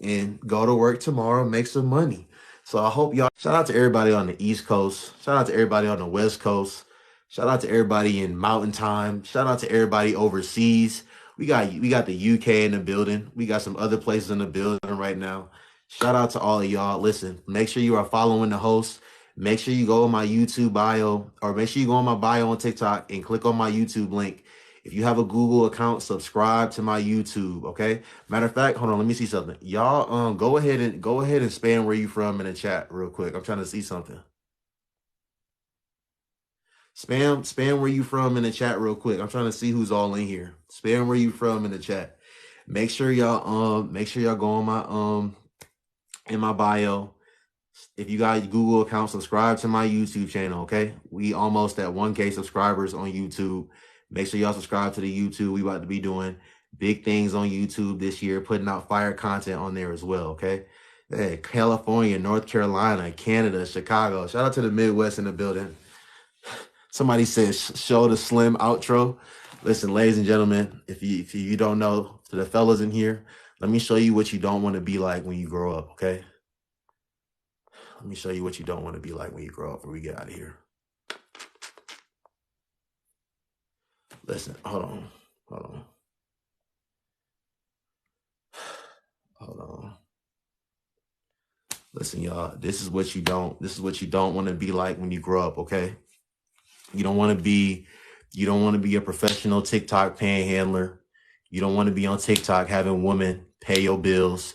and go to work tomorrow, make some money. So I hope y'all, shout out to everybody on the East Coast. Shout out to everybody on the West Coast. Shout out to everybody in Mountain Time. Shout out to everybody overseas. We got the UK in the building. We got some other places in the building right now. Shout out to all of y'all. Listen, make sure you are following the host. Make sure you go on my YouTube bio, or make sure you go on my bio on TikTok and click on my YouTube link. If you have a Google account, subscribe to my YouTube. Okay. Matter of fact, hold on. Let me see something. Y'all, go ahead and spam where you from in the chat real quick. I'm trying to see something. Spam where you from in the chat real quick. I'm trying to see who's all in here. Spam where you from in the chat. Make sure y'all go on my in my bio. If you got a Google account, subscribe to my YouTube channel, okay? We almost at 1K subscribers on YouTube. Make sure y'all subscribe to the YouTube. We about to be doing big things on YouTube this year, putting out fire content on there as well, okay? Hey, California, North Carolina, Canada, Chicago. Shout out to the Midwest in the building. Somebody says show the slim outro. Listen, ladies and gentlemen, if you don't know, to the fellas in here, let me show you what you don't want to be like when you grow up, okay? Let me show you what you don't want to be like when you grow up before we get out of here. Listen, hold on. Listen, y'all, this is what you don't want to be like when you grow up, okay? You don't want to be a professional TikTok panhandler. You don't want to be on TikTok having women pay your bills,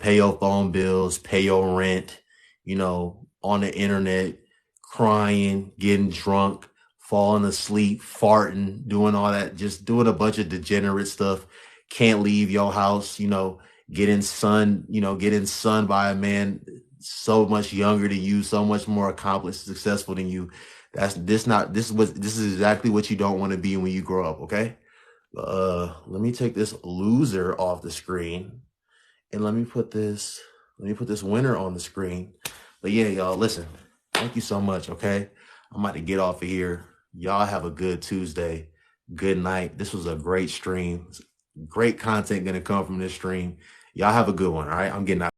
pay your phone bills, pay your rent, on the internet, crying, getting drunk, falling asleep, farting, doing all that, just doing a bunch of degenerate stuff. Can't leave your house, getting sunned by a man so much younger than you, so much more accomplished, successful than you. This is exactly what you don't want to be when you grow up, okay? Let me take this loser off the screen. And let me put this winner on the screen. But yeah, y'all, listen, thank you so much. Okay. I'm about to get off of here. Y'all have a good Tuesday. Good night. This was a great stream. Great content gonna come from this stream. Y'all have a good one. All right. I'm getting out.